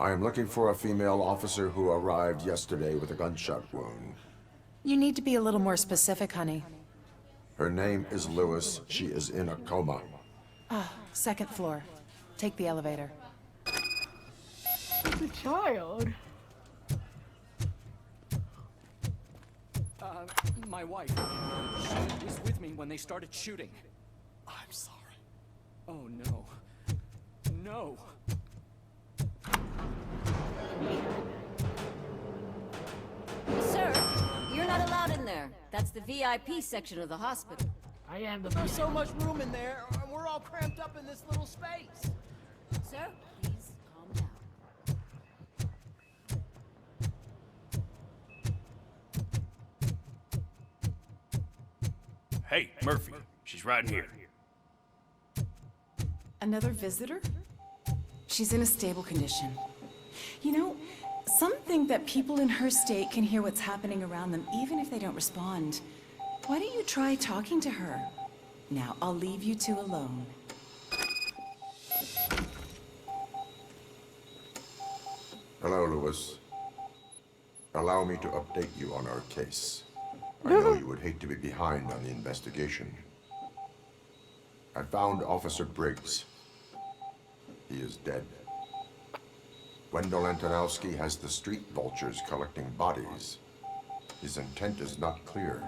I am looking for a female officer who arrived yesterday with a gunshot wound. You need to be a little more specific, honey. Her name is Lewis. She is in a coma. Second floor. Take the elevator. It's a child. My wife. She was with me when they started shooting. I'm sorry. Oh, no. No. Sir, you're not allowed in there. That's the VIP section of the hospital. I am the There's so much room in there, and we're all cramped up in this little space. Sir, please calm down. Hey, Murphy. She's right here. Another visitor? She's in a stable condition. You know, some think that people in her state can hear what's happening around them even if they don't respond. Why don't you try talking to her? Now, I'll leave you two alone. Hello, Lewis. Allow me to update you on our case. I know you would hate to be behind on the investigation. I found Officer Briggs. He is dead. Wendell Antonowski has the street vultures collecting bodies. His intent is not clear.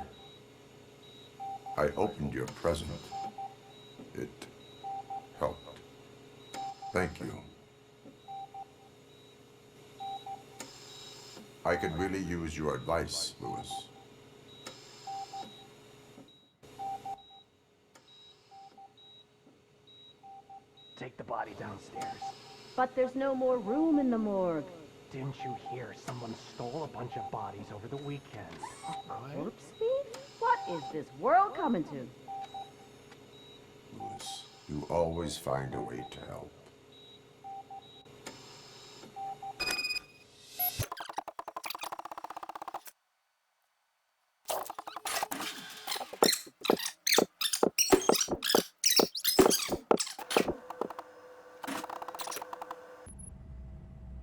I opened your present. It helped. Thank you. I could really use your advice, Lewis. Take the body downstairs. But there's no more room in the morgue. Didn't you hear someone stole a bunch of bodies over the weekend? Corpse thief? What is this world coming to? Lewis, you always find a way to help.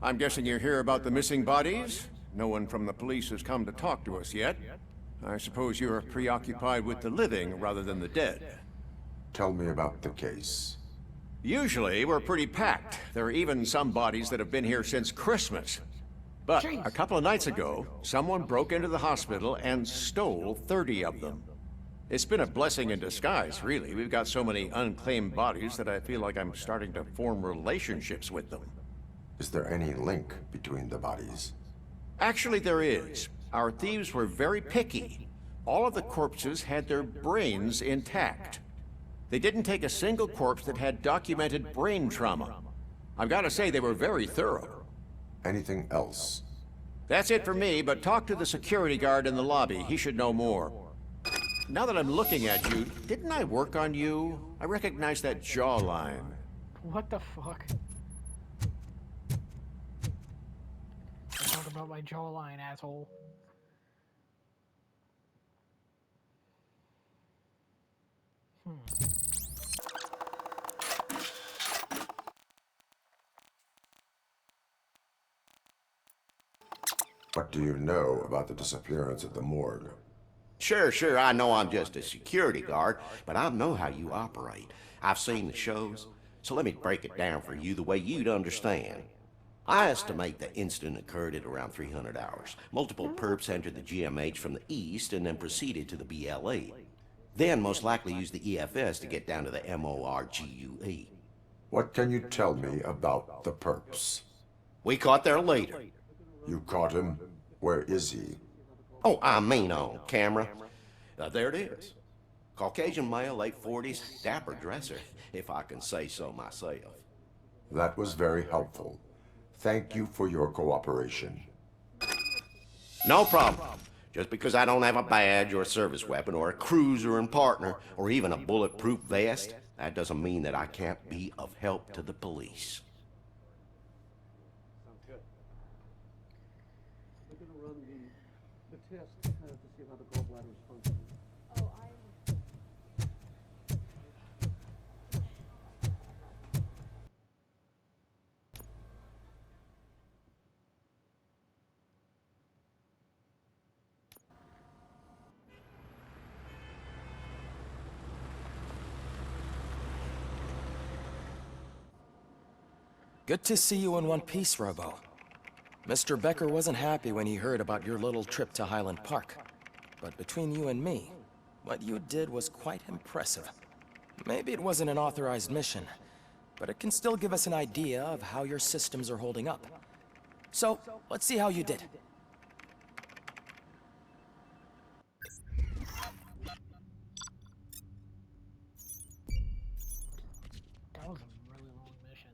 I'm guessing you're here about the missing bodies? No one from the police has come to talk to us yet. I suppose you're preoccupied with the living rather than the dead. Tell me about the case. Usually, we're pretty packed. There are even some bodies that have been here since Christmas. But a couple of nights ago, someone broke into the hospital and stole 30 of them. It's been a blessing in disguise, really. We've got so many unclaimed bodies that I feel like I'm starting to form relationships with them. Is there any link between the bodies? Actually, there is. Our thieves were very picky. All of the corpses had their brains intact. They didn't take a single corpse that had documented brain trauma. I've got to say, they were very thorough. Anything else? That's it for me, but talk to the security guard in the lobby. He should know more. Now that I'm looking at you, didn't I work on you? I recognize that jawline. What the fuck? Talk about my jawline, asshole. What do you know about the disappearance at the morgue? Sure, I know I'm just a security guard, but I know how you operate. I've seen the shows, so let me break it down for you the way you'd understand. I estimate the incident occurred at around 300 hours. Multiple perps entered the GMH from the east and then proceeded to the BLE. Then most likely used the EFS to get down to the MORGUE. What can you tell me about the perps? We caught their leader. You caught him? Where is he? Oh, I mean on camera. There it is. Caucasian male, late 40s, dapper dresser, if I can say so myself. That was very helpful. Thank you for your cooperation. No problem. Just because I don't have a badge or a service weapon or a cruiser and partner or even a bulletproof vest, that doesn't mean that I can't be of help to the police. Sounds good. We're going to run the test to see how the gallbladder is functioning. Good to see you in one piece, Robo. Mr. Becker wasn't happy when he heard about your little trip to Highland Park. But between you and me, what you did was quite impressive. Maybe it wasn't an authorized mission, but it can still give us an idea of how your systems are holding up. So, let's see how you did. That was a really long mission.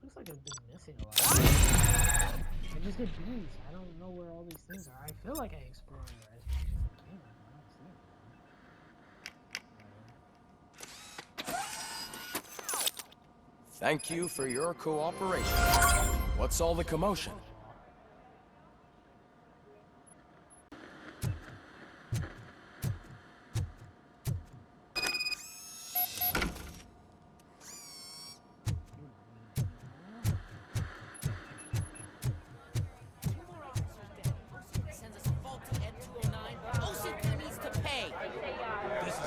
Looks like I've been missing a lot. I just get bees. I don't know where all these things are. I feel like I explored as much as I can. I don't see them. Thank you for your cooperation. What's all the commotion?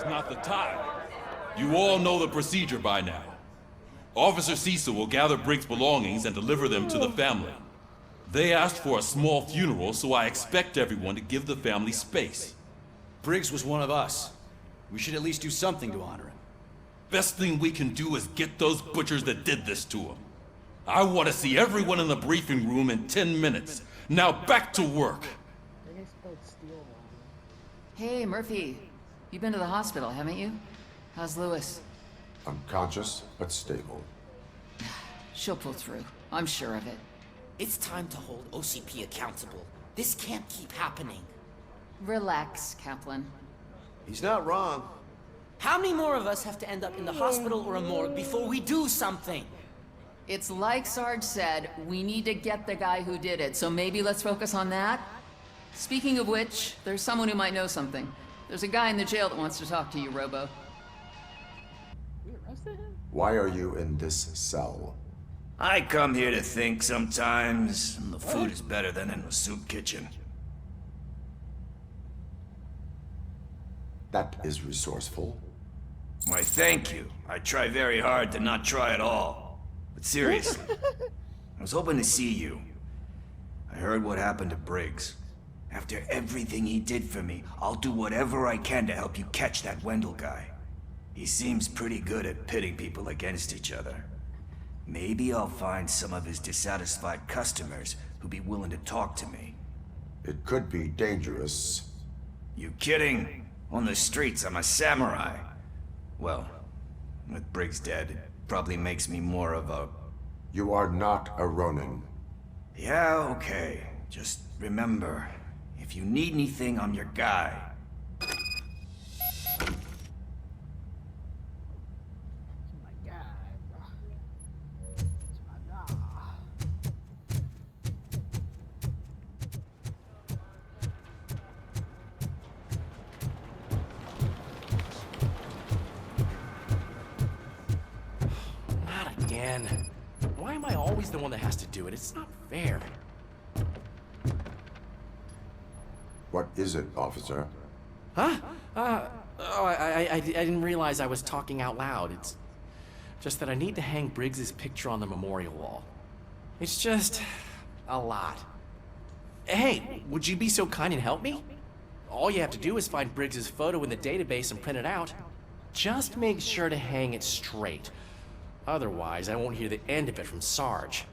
Not the time. You all know the procedure by now. Officer Cecil will gather Briggs' belongings and deliver them to the family. They asked for a small funeral, so I expect everyone to give the family space. Briggs was one of us. We should at least do something to honor him. Best thing we can do is get those butchers that did this to him. I want to see everyone in the briefing room in 10 minutes. Now back to work. Hey, Murphy. You've been to the hospital, haven't you? How's Lewis? Unconscious, but stable. She'll pull through. I'm sure of it. It's time to hold OCP accountable. This can't keep happening. Relax, Kaplan. He's not wrong. How many more of us have to end up in the hospital or a morgue before we do something? It's like Sarge said, we need to get the guy who did it, so maybe let's focus on that? Speaking of which, there's someone who might know something. There's a guy in the jail that wants to talk to you, Robo. We arrested him? Why are you in this cell? I come here to think sometimes, and the food is better than in the soup kitchen. That is resourceful. Why, thank you. I try very hard to not try at all. But seriously, I was hoping to see you. I heard what happened to Briggs. After everything he did for me, I'll do whatever I can to help you catch that Wendell guy. He seems pretty good at pitting people against each other. Maybe I'll find some of his dissatisfied customers who'd be willing to talk to me. It could be dangerous. You kidding? On the streets, I'm a samurai. Well, with Briggs dead, it probably makes me more of a... You are not a Ronin. Yeah, okay. Just remember, if you need anything, I'm your guy. Not again. Why am I always the one that has to do it? It's not fair. What is it, officer? Huh? I didn't realize I was talking out loud. It's just that I need to hang Briggs's picture on the memorial wall. It's just a lot. Hey, would you be so kind and help me? All you have to do is find Briggs's photo in the database and print it out. Just make sure to hang it straight. Otherwise, I won't hear the end of it from Sarge.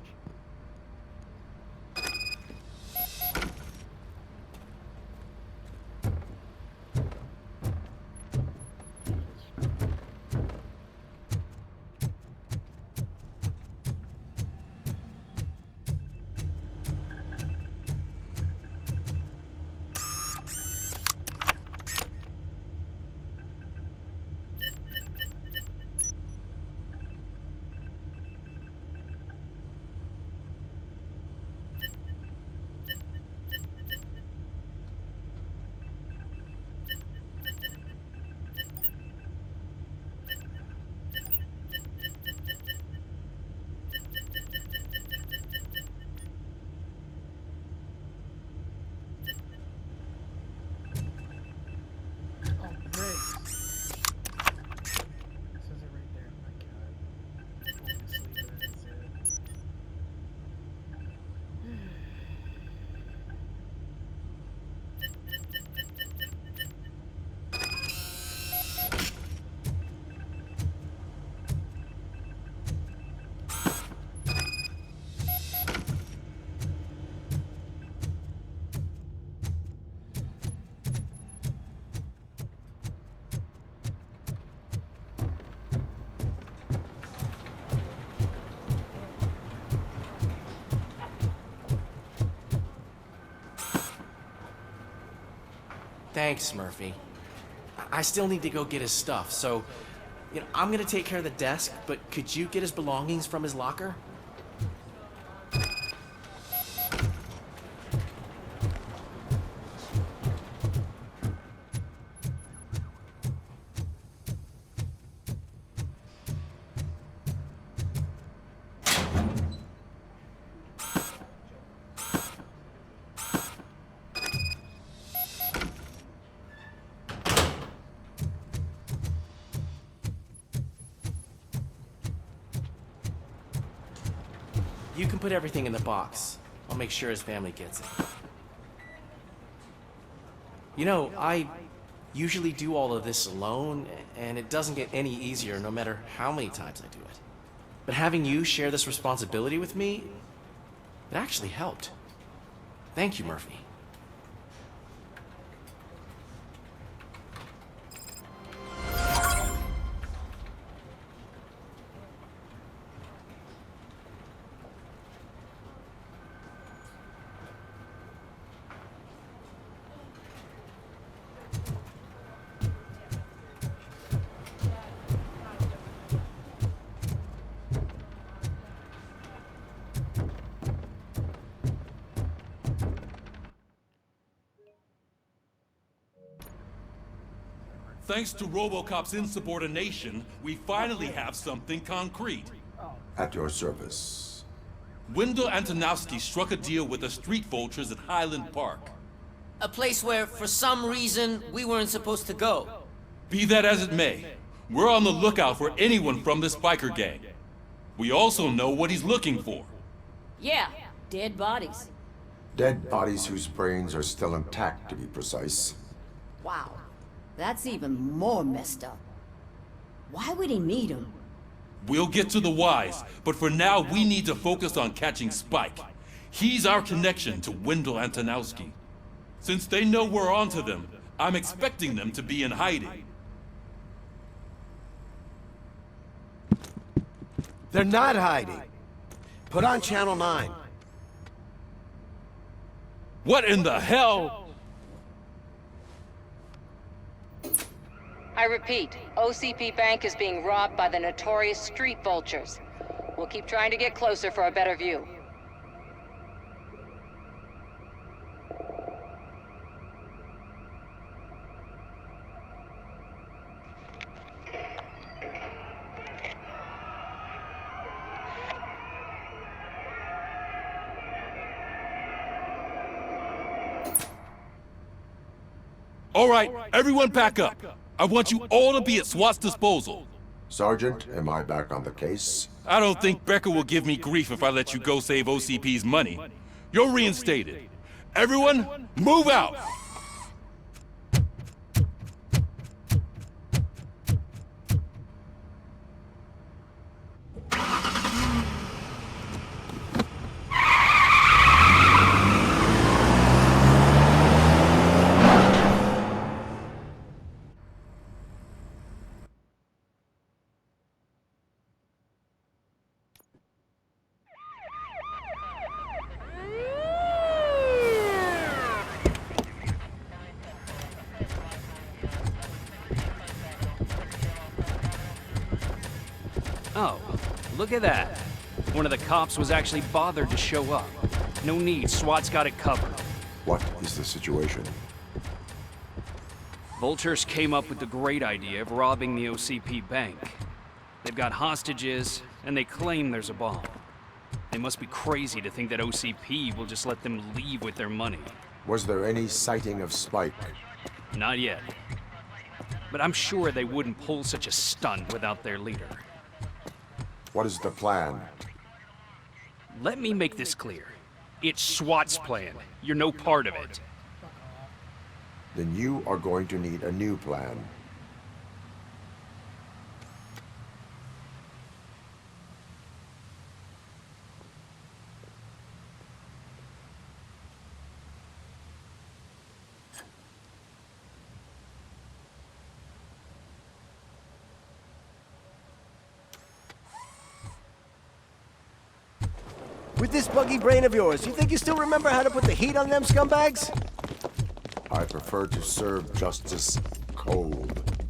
Thanks, Murphy. I still need to go get his stuff, so, I'm gonna take care of the desk, but could you get his belongings from his locker? You can put everything in the box. I'll make sure his family gets it. I usually do all of this alone, and it doesn't get any easier no matter how many times I do it. But having you share this responsibility with me, it actually helped. Thank you, Murphy. Thanks to RoboCop's insubordination, we finally have something concrete. At your service. Wendell Antonowski struck a deal with the street vultures at Highland Park. A place where, for some reason, we weren't supposed to go. Be that as it may, we're on the lookout for anyone from this biker gang. We also know what he's looking for. Yeah, dead bodies. Dead bodies whose brains are still intact, to be precise. Wow, that's even more messed up. Why would he need them? We'll get to the whys, but for now we need to focus on catching Spike. He's our connection to Wendell Antonowski. Since they know we're onto them, I'm expecting them to be in hiding. They're not hiding. Put on Channel 9. What in the hell? I repeat, OCP Bank is being robbed by the notorious street vultures. We'll keep trying to get closer for a better view. All right, everyone back up. I want you all to be at SWAT's disposal. Sergeant, am I back on the case? I don't think Becker will give me grief if I let you go save OCP's money. You're reinstated. Everyone, move out! Oh, look at that. One of the cops was actually bothered to show up. No need, SWAT's got it covered. What is the situation? Vultures came up with the great idea of robbing the OCP bank. They've got hostages, and they claim there's a bomb. They must be crazy to think that OCP will just let them leave with their money. Was there any sighting of Spike? Not yet. But I'm sure they wouldn't pull such a stunt without their leader. What is the plan? Let me make this clear. It's SWAT's plan. You're no part of it. Then you are going to need a new plan. With this buggy brain of yours, you think you still remember how to put the heat on them scumbags? I prefer to serve justice cold.